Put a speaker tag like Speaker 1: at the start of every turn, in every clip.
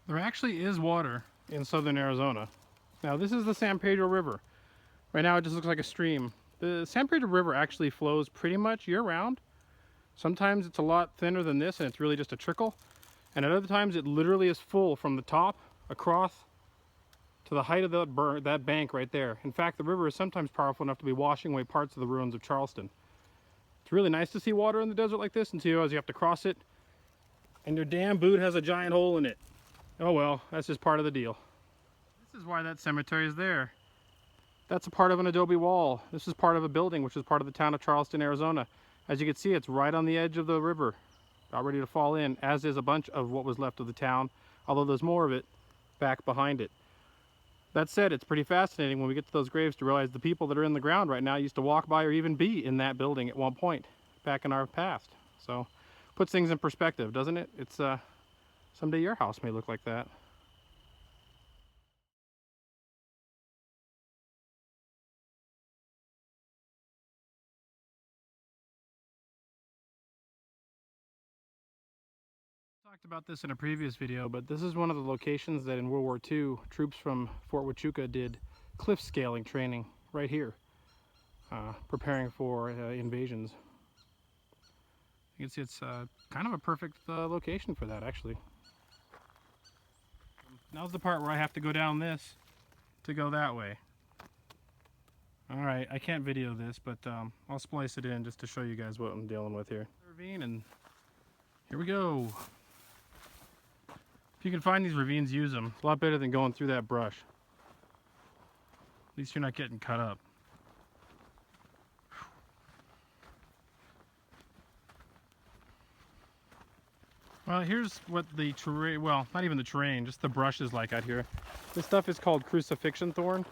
Speaker 1: There actually is water in southern Arizona. Now this is the San Pedro River. Right now it just looks like a stream. The San Pedro River actually flows pretty much year-round. Sometimes it's a lot thinner than this and it's really just a trickle. And at other times it literally is full from the top across to the height of that bank right there. In fact, the river is sometimes powerful enough to be washing away parts of the ruins of Charleston. It's really nice to see water in the desert like this until you realize you have to cross it and your damn boot has a giant hole in it. Oh well, that's just part of the deal. This is why that cemetery is there. That's a part of an adobe wall. This is part of a building which is part of the town of Charleston, Arizona. As you can see, it's right on the edge of the river, about ready to fall in, as is a bunch of what was left of the town, although there's more of it back behind it. That said, it's pretty fascinating when we get to those graves to realize the people that are in the ground right now used to walk by or even be in that building at one point back in our past. So, puts things in perspective, doesn't it? It's someday your house may look like that. Talked about this in a previous video, but this is one of the locations that in World War II troops from Fort Huachuca did cliff scaling training right here, preparing for invasions. You can see it's kind of a perfect location for that, actually. Now's the part where I have to go down this to go that way. Alright, I can't video this, but I'll splice it in just to show you guys what I'm dealing with here. Ravine, and here we go. If you can find these ravines, use them. It's a lot better than going through that brush. At least you're not getting cut up. Well, here's what the terrain, well, not even the terrain, just the brush is like out here. This stuff is called crucifixion thorn.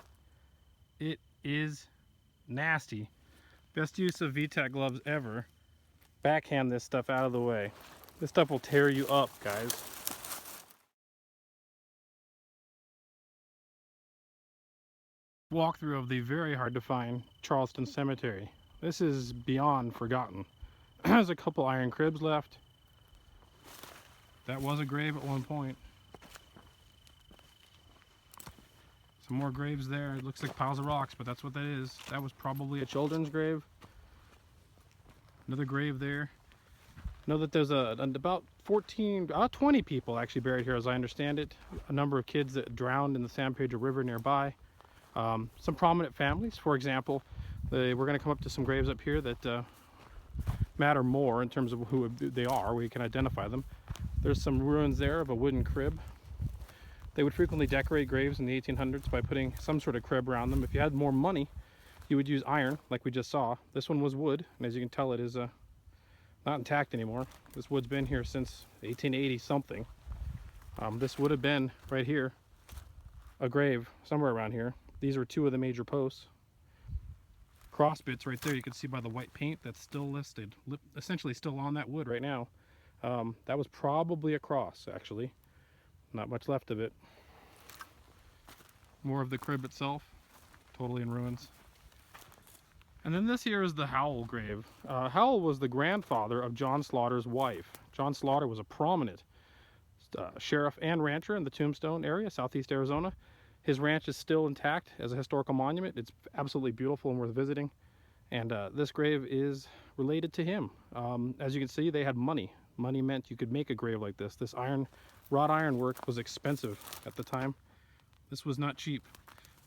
Speaker 1: It is nasty. Best use of Vignette gloves ever. Backhand this stuff out of the way. This stuff will tear you up, guys. Walkthrough of the very hard to find Charleston Cemetery. This is beyond forgotten. There's a couple iron cribs left. That was a grave at one point. Some more graves there. It looks like piles of rocks, but that's what that is. That was probably a children's grave. Another grave there. Know that there's about 20 people actually buried here, as I understand it. A number of kids that drowned in the San Pedro River nearby. Some prominent families, for example. We're going to come up to some graves up here that matter more in terms of who they are. We can identify them. There's some ruins there of a wooden crib. They would frequently decorate graves in the 1800s by putting some sort of crib around them. If you had more money, you would use iron, like we just saw. This one was wood, and as you can tell, it is not intact anymore. This wood's been here since 1880 something. This would have been right here, a grave somewhere around here. These are two of the major posts. Cross bits right there, you can see by the white paint that's still listed, essentially still on that wood right now. That was probably a cross, actually. Not much left of it. More of the crib itself, totally in ruins. And then this here is the Howell grave. Howell was the grandfather of John Slaughter's wife. John Slaughter was a prominent sheriff and rancher in the Tombstone area, southeast Arizona. His ranch is still intact as a historical monument. It's absolutely beautiful and worth visiting. And this grave is related to him. As you can see, they had money. Money meant you could make a grave like this. This wrought iron work was expensive at the time. This was not cheap.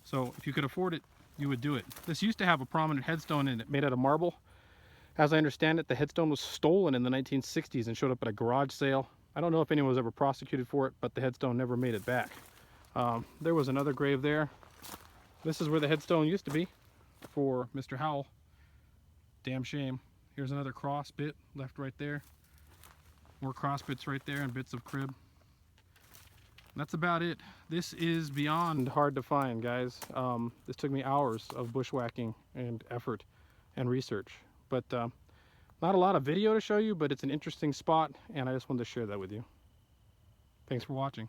Speaker 1: So if you could afford it, you would do it. This used to have a prominent headstone in it made out of marble. As I understand it, the headstone was stolen in the 1960s and showed up at a garage sale. I don't know if anyone was ever prosecuted for it, but the headstone never made it back. There was another grave there. This is where the headstone used to be for Mr. Howell. Damn shame. Here's another cross bit left right there. More cross bits right there and bits of crib. That's about it. This is beyond hard to find, guys. This took me hours of bushwhacking and effort and research. But not a lot of video to show you, but it's an interesting spot, and I just wanted to share that with you. Thanks for watching.